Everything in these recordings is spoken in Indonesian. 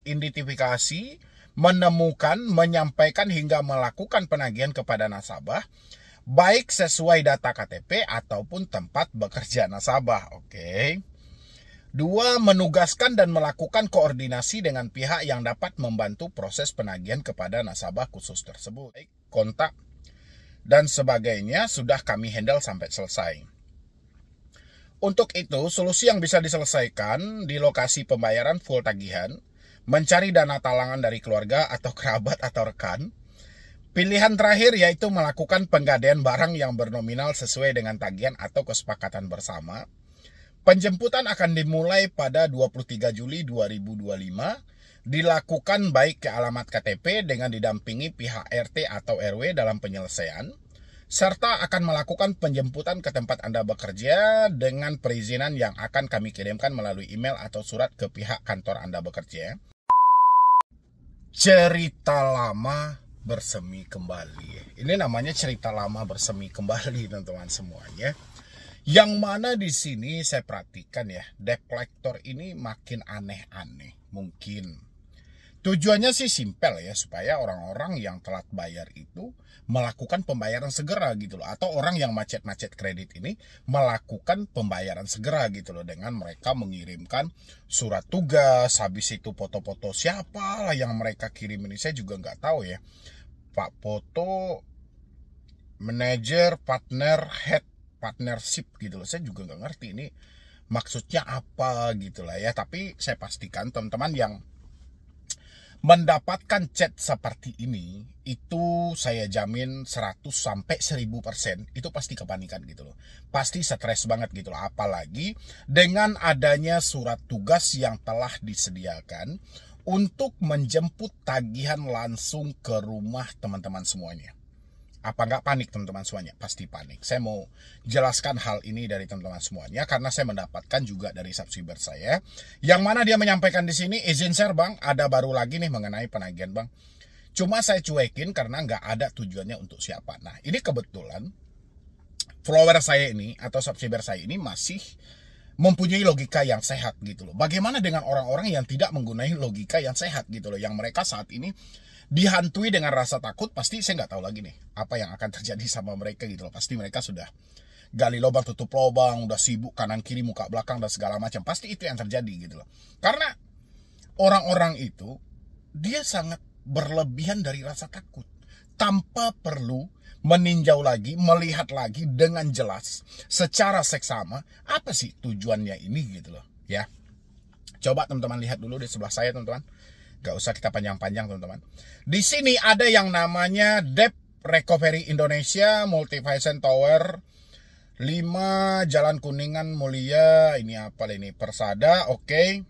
mengidentifikasi, menemukan, menyampaikan hingga melakukan penagihan kepada nasabah, baik sesuai data KTP ataupun tempat bekerja nasabah. Oke. 2. Menugaskan dan melakukan koordinasi dengan pihak yang dapat membantu proses penagihan kepada nasabah khusus tersebut. Baik, kontak dan sebagainya sudah kami handle sampai selesai. Untuk itu, solusi yang bisa diselesaikan di lokasi pembayaran full tagihan, mencari dana talangan dari keluarga atau kerabat atau rekan. Pilihan terakhir yaitu melakukan penggadaian barang yang bernominal sesuai dengan tagihan atau kesepakatan bersama. Penjemputan akan dimulai pada 23 Juli 2025, dilakukan baik ke alamat KTP dengan didampingi pihak RT atau RW dalam penyelesaian, serta akan melakukan penjemputan ke tempat Anda bekerja dengan perizinan yang akan kami kirimkan melalui email atau surat ke pihak kantor Anda bekerja. Cerita lama bersemi kembali. Ini namanya cerita lama bersemi kembali, teman-teman semuanya. Yang mana di sini saya perhatikan ya, debt collector ini makin aneh-aneh mungkin. Tujuannya sih simpel ya, supaya orang-orang yang telat bayar itu melakukan pembayaran segera gitu loh. Atau orang yang macet-macet kredit ini melakukan pembayaran segera gitu loh. Dengan mereka mengirimkan surat tugas, habis itu foto-foto siapa lah yang mereka kirim ini. Saya juga nggak tahu ya. Pak foto, manajer, partner, head, partnership gitu loh. Saya juga nggak ngerti ini maksudnya apa gitu lah ya. Tapi saya pastikan teman-teman yang mendapatkan chat seperti ini, itu saya jamin 100 sampai 1000% itu pasti kepanikan gitu loh. Pasti stres banget gitu loh. Apalagi dengan adanya surat tugas yang telah disediakan untuk menjemput tagihan langsung ke rumah teman-teman semuanya. Apa nggak panik teman-teman semuanya? Pasti panik. Saya mau jelaskan hal ini dari teman-teman semuanya karena saya mendapatkan juga dari subscriber saya, yang mana dia menyampaikan di sini, izin share bang, ada baru lagi nih mengenai penagihan bang. Cuma saya cuekin karena nggak ada tujuannya untuk siapa. Nah ini kebetulan follower saya ini atau subscriber saya ini masih mempunyai logika yang sehat gitu loh. Bagaimana dengan orang-orang yang tidak menggunakan logika yang sehat gitu loh, yang mereka saat ini dihantui dengan rasa takut? Pasti saya nggak tahu lagi nih apa yang akan terjadi sama mereka gitu loh. Pasti mereka sudah gali lubang tutup lubang, udah sibuk kanan kiri muka belakang dan segala macam. Pasti itu yang terjadi gitu loh. Karena orang-orang itu dia sangat berlebihan dari rasa takut, tanpa perlu meninjau lagi, melihat lagi dengan jelas secara seksama apa sih tujuannya ini gitu loh ya. Coba teman-teman lihat dulu di sebelah saya teman-teman. Gak usah kita panjang-panjang teman-teman. Di sini ada yang namanya Debt Recovery Indonesia Multifunction Tower 5 Jalan Kuningan Mulia. Ini apa ini? Persada, oke.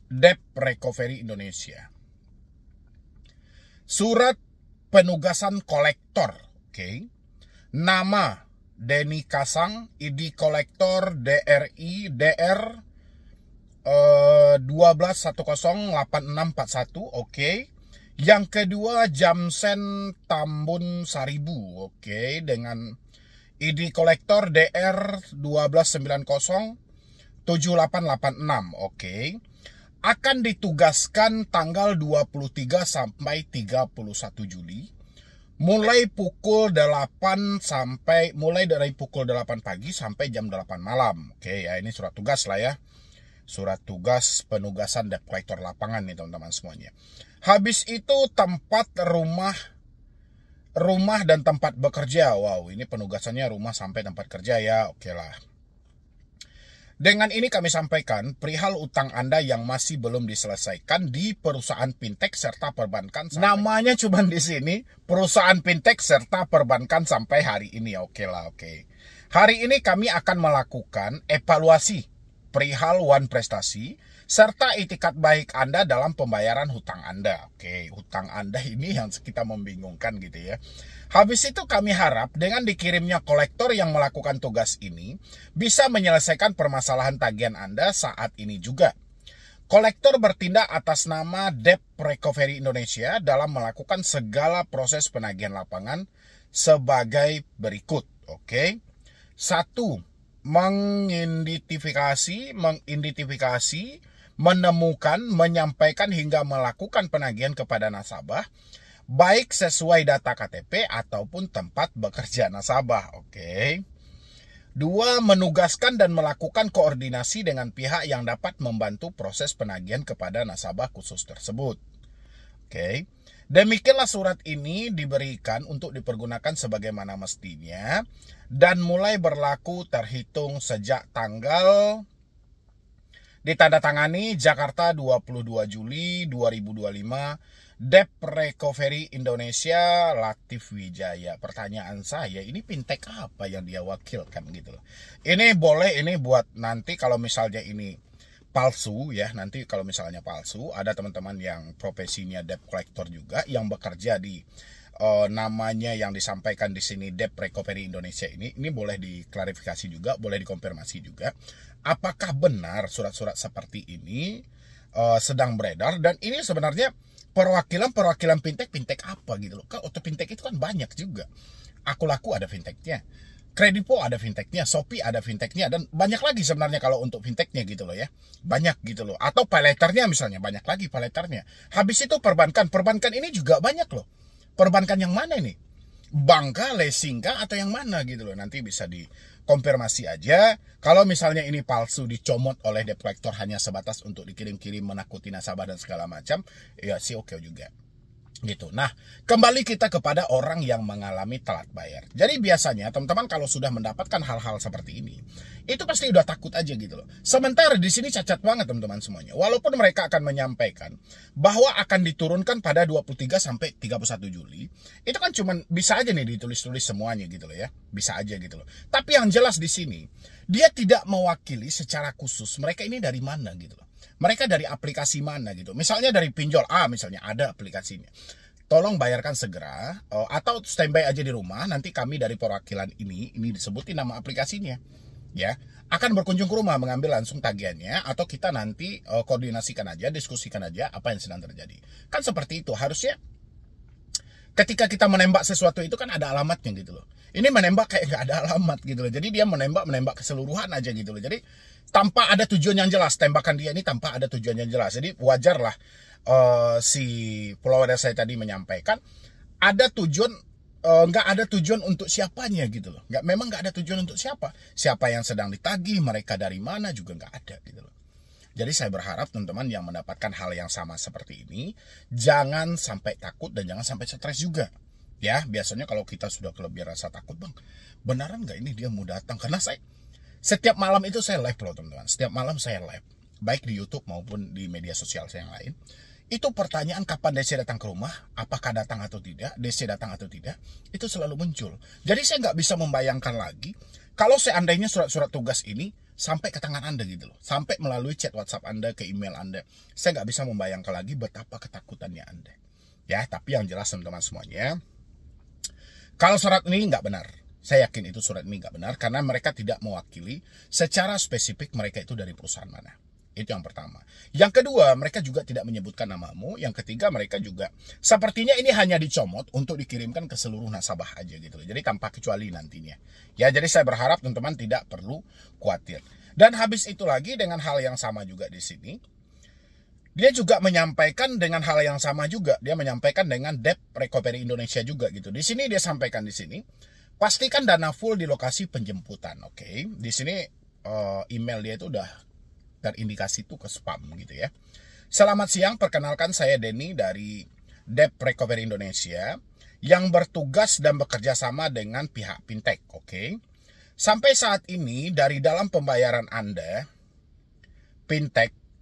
Debt Recovery Indonesia. Surat penugasan kolektor, oke. Nama Denny Kasang, ID kolektor DRI DR 12108641, oke. Yang kedua Jamsen Tambun Saribu, oke, dengan ID kolektor DR 12907886, oke. Akan ditugaskan tanggal 23 sampai 31 Juli. Mulai dari pukul 8 pagi sampai jam 8 malam. Oke, ya ini surat tugas lah ya. Surat tugas penugasan debt collector lapangan nih teman-teman semuanya. Habis itu tempat rumah dan tempat bekerja. Wow, ini penugasannya rumah sampai tempat kerja ya. Oke lah. Dengan ini kami sampaikan perihal utang Anda yang masih belum diselesaikan di perusahaan fintech serta perbankan. Namanya cuma di sini perusahaan fintech serta perbankan sampai hari ini. Oke lah, oke. Hari ini kami akan melakukan evaluasi perihal One Prestasi serta itikat baik Anda dalam pembayaran hutang Anda. Oke, hutang Anda ini yang kita membingungkan gitu ya. Habis itu kami harap dengan dikirimnya kolektor yang melakukan tugas ini bisa menyelesaikan permasalahan tagihan Anda saat ini juga. Kolektor bertindak atas nama Debt Recovery Indonesia dalam melakukan segala proses penagihan lapangan sebagai berikut. Oke. 1. Mengidentifikasi, menemukan, menyampaikan hingga melakukan penagihan kepada nasabah, baik sesuai data KTP ataupun tempat bekerja nasabah. Oke. 2. Menugaskan dan melakukan koordinasi dengan pihak yang dapat membantu proses penagihan kepada nasabah khusus tersebut. Oke. Demikianlah surat ini diberikan untuk dipergunakan sebagaimana mestinya dan mulai berlaku terhitung sejak tanggal ditandatangani Jakarta 22 Juli 2025, Debt Recovery Indonesia, Latif Wijaya. Pertanyaan saya, ini fintech apa yang dia wakilkan gitu loh. Ini boleh, ini buat nanti kalau misalnya ini palsu ya, nanti kalau misalnya palsu, ada teman-teman yang profesinya debt collector juga yang bekerja di namanya yang disampaikan di sini Debt Recovery Indonesia ini boleh diklarifikasi juga, boleh dikonfirmasi juga apakah benar surat-surat seperti ini sedang beredar, dan ini sebenarnya perwakilan fintech apa gitu loh. Kan auto fintech itu kan banyak juga. Aku Laku ada fintechnya, Kredipo ada fintechnya, Shopee ada fintechnya, dan banyak lagi sebenarnya kalau untuk fintechnya gitu loh ya. Banyak gitu loh. Atau paylaternya misalnya, banyak lagi paylaternya. Habis itu perbankan ini juga banyak loh. Perbankan yang mana ini? Bangka, Lesingka, atau yang mana gitu loh. Nanti bisa dikonfirmasi aja. Kalau misalnya ini palsu, dicomot oleh debt collector hanya sebatas untuk dikirim-kirim menakuti nasabah dan segala macam, ya sih oke juga. Gitu. Nah, kembali kita kepada orang yang mengalami telat bayar. Jadi biasanya teman-teman kalau sudah mendapatkan hal-hal seperti ini, itu pasti udah takut aja gitu loh. Sementara di sini cacat banget teman-teman semuanya. Walaupun mereka akan menyampaikan bahwa akan diturunkan pada 23 sampai 31 Juli, itu kan cuman bisa aja nih ditulis-tulis semuanya gitu loh ya. Bisa aja gitu loh. Tapi yang jelas di sini, dia tidak mewakili secara khusus mereka ini dari mana gitu loh. Mereka dari aplikasi mana gitu. Misalnya dari pinjol A misalnya, ada aplikasinya. Tolong bayarkan segera, atau standby aja di rumah, nanti kami dari perwakilan ini disebutin nama aplikasinya. Ya, akan berkunjung ke rumah mengambil langsung tagihannya, atau kita nanti koordinasikan aja, diskusikan aja apa yang sedang terjadi. Kan seperti itu, harusnya ketika kita menembak sesuatu itu kan ada alamatnya gitu loh. Ini menembak kayak nggak ada alamat gitu loh. Jadi dia menembak keseluruhan aja gitu loh. Jadi tanpa ada tujuan yang jelas, tembakan dia ini tanpa ada tujuan yang jelas. Jadi wajarlah si follower saya tadi menyampaikan ada tujuan, nggak ada tujuan untuk siapanya gitu loh. Memang nggak ada tujuan untuk siapa yang sedang ditagih, mereka dari mana juga nggak ada gitu loh. Jadi saya berharap teman-teman yang mendapatkan hal yang sama seperti ini jangan sampai takut dan jangan sampai stres juga. Ya, biasanya kalau kita sudah kelebihan rasa takut, bang, beneran nggak ini dia mau datang? Karena saya setiap malam itu saya live loh teman-teman. Setiap malam saya live, baik di YouTube maupun di media sosial saya yang lain. Itu pertanyaan kapan DC datang ke rumah, apakah datang atau tidak, DC datang atau tidak, itu selalu muncul. Jadi saya nggak bisa membayangkan lagi kalau seandainya surat-surat tugas ini sampai ke tangan Anda gitu loh, sampai melalui chat WhatsApp Anda ke email Anda. Saya nggak bisa membayangkan lagi betapa ketakutannya Anda. Ya, tapi yang jelas teman-teman semuanya, kalau surat ini nggak benar, saya yakin itu surat ini nggak benar karena mereka tidak mewakili secara spesifik mereka itu dari perusahaan mana. Itu yang pertama. Yang kedua, mereka juga tidak menyebutkan namamu. Yang ketiga, mereka juga sepertinya ini hanya dicomot untuk dikirimkan ke seluruh nasabah aja gitu. Jadi tanpa kecuali nantinya. Ya, jadi saya berharap teman-teman tidak perlu khawatir. Dan habis itu lagi dengan hal yang sama juga di sini, dia juga menyampaikan dengan hal yang sama juga. Dia menyampaikan dengan Debt Recovery Indonesia juga gitu. Di sini dia sampaikan di sini, pastikan dana full di lokasi penjemputan. Oke. Di sini email dia itu udah terindikasi itu ke spam gitu ya. Selamat siang, perkenalkan saya Denny dari Debt Recovery Indonesia yang bertugas dan bekerja sama dengan pihak fintech. Oke. Sampai saat ini dari dalam pembayaran Anda,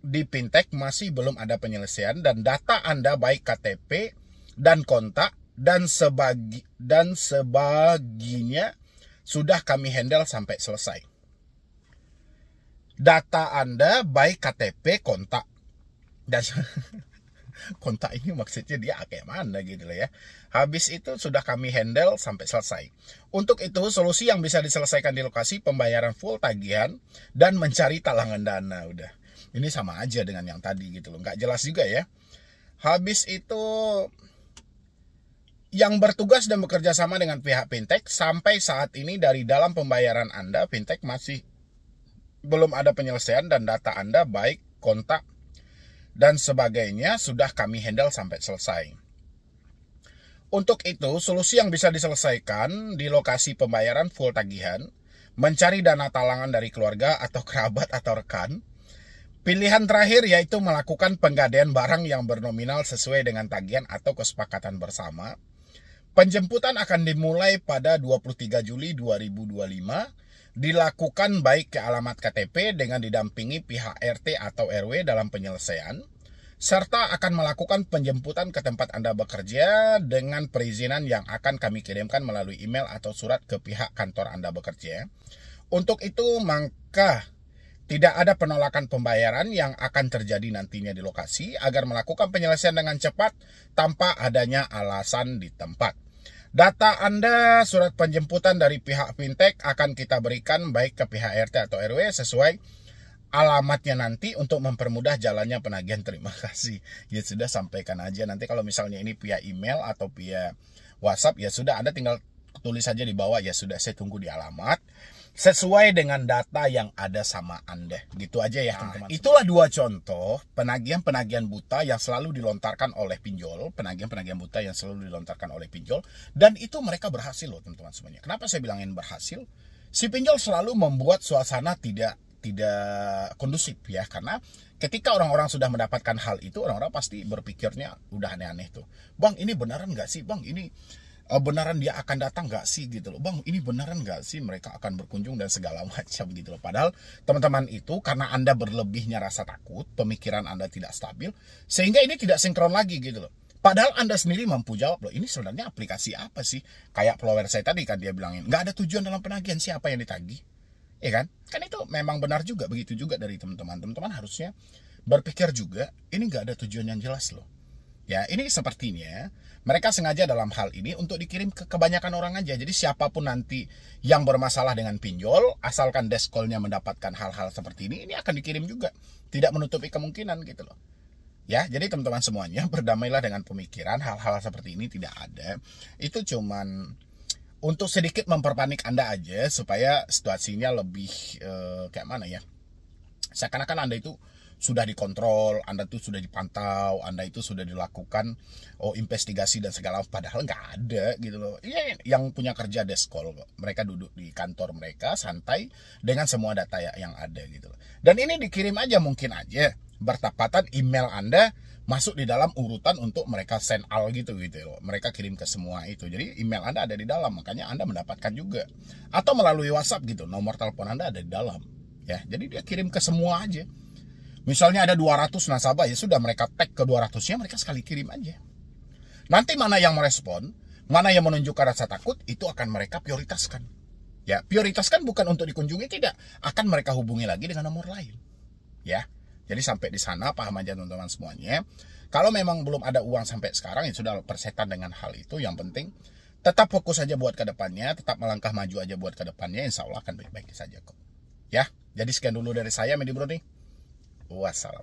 di fintech masih belum ada penyelesaian dan data Anda baik KTP dan kontak dan sebaginya sudah kami handle sampai selesai. Data Anda baik KTP, kontak dan kontak ini maksudnya dia kayak mana gitu loh ya. Habis itu sudah kami handle sampai selesai. Untuk itu solusi yang bisa diselesaikan di lokasi pembayaran full tagihan dan mencari talangan dana udah. Ini sama aja dengan yang tadi gitu loh. Nggak jelas juga ya. Habis itu yang bertugas dan bekerja sama dengan pihak fintech sampai saat ini dari dalam pembayaran Anda, fintech masih belum ada penyelesaian dan data Anda baik kontak dan sebagainya sudah kami handle sampai selesai. Untuk itu, solusi yang bisa diselesaikan di lokasi pembayaran full tagihan, mencari dana talangan dari keluarga atau kerabat atau rekan. Pilihan terakhir yaitu melakukan penggadaian barang yang bernominal sesuai dengan tagihan atau kesepakatan bersama. Penjemputan akan dimulai pada 23 Juli 2025, dilakukan baik ke alamat KTP dengan didampingi pihak RT atau RW dalam penyelesaian, serta akan melakukan penjemputan ke tempat Anda bekerja dengan perizinan yang akan kami kirimkan melalui email atau surat ke pihak kantor Anda bekerja. Untuk itu, maka tidak ada penolakan pembayaran yang akan terjadi nantinya di lokasi agar melakukan penyelesaian dengan cepat tanpa adanya alasan di tempat. Data Anda, surat penjemputan dari pihak fintech akan kita berikan baik ke pihak RT atau RW sesuai alamatnya nanti untuk mempermudah jalannya penagihan. Terima kasih. Ya sudah, sampaikan aja. Nanti kalau misalnya ini via email atau via WhatsApp, ya sudah, Anda tinggal tulis saja di bawah, ya sudah, saya tunggu di alamat sesuai dengan data yang ada sama Anda. Gitu aja ya, teman-teman. Itulah dua contoh penagihan-penagihan buta yang selalu dilontarkan oleh pinjol, penagihan-penagihan buta yang selalu dilontarkan oleh pinjol, dan itu mereka berhasil loh, teman-teman semuanya. Kenapa saya bilangin berhasil? Si pinjol selalu membuat suasana tidak kondusif ya, karena ketika orang-orang sudah mendapatkan hal itu, orang-orang pasti berpikirnya udah aneh-aneh tuh. Bang, ini beneran nggak sih? Bang, ini beneran dia akan datang nggak sih gitu loh. Bang, ini beneran nggak sih mereka akan berkunjung dan segala macam gitu loh. Padahal teman-teman itu karena Anda berlebihnya rasa takut, pemikiran Anda tidak stabil, sehingga ini tidak sinkron lagi gitu loh. Padahal Anda sendiri mampu jawab loh, ini sebenarnya aplikasi apa sih? Kayak follower saya tadi kan, dia bilangin nggak ada tujuan dalam penagihan, siapa yang ditagih? Ya kan? Kan itu memang benar juga, begitu juga dari teman-teman. Teman-teman harusnya berpikir juga, ini nggak ada tujuan yang jelas loh. Ya, ini sepertinya mereka sengaja dalam hal ini untuk dikirim ke kebanyakan orang aja. Jadi siapapun nanti yang bermasalah dengan pinjol, asalkan deskolnya mendapatkan hal-hal seperti ini akan dikirim juga. Tidak menutupi kemungkinan gitu loh. Ya, jadi teman-teman semuanya berdamailah dengan pemikiran hal-hal seperti ini tidak ada. Itu cuman untuk sedikit memperpanik Anda aja supaya situasinya lebih kayak mana ya. Seakan-akan Anda itu sudah dikontrol, Anda tuh sudah dipantau, Anda itu sudah dilakukan investigasi dan segala, padahal nggak ada gitu loh. Iya, yang punya kerja deskol, mereka duduk di kantor mereka santai dengan semua data yang ada gitu loh. Dan ini dikirim aja, mungkin aja bertepatan email Anda masuk di dalam urutan untuk mereka send all gitu loh. Mereka kirim ke semua itu. Jadi email Anda ada di dalam, makanya Anda mendapatkan juga. Atau melalui WhatsApp gitu, nomor telepon Anda ada di dalam. Ya, jadi dia kirim ke semua aja. Misalnya ada 200 nasabah, ya sudah mereka tag ke 200-nya, mereka sekali kirim aja. Nanti mana yang merespon, mana yang menunjukkan rasa takut, itu akan mereka prioritaskan. Ya, prioritaskan bukan untuk dikunjungi, tidak. Akan mereka hubungi lagi dengan nomor lain. Ya, jadi sampai di sana paham aja teman-teman semuanya. Kalau memang belum ada uang sampai sekarang, ya sudah persetan dengan hal itu. Yang penting tetap fokus aja buat ke depannya, tetap melangkah maju aja buat ke depannya, insya Allah akan baik-baik saja kok. Ya, jadi sekian dulu dari saya, Medi Bro nih. Wassalam.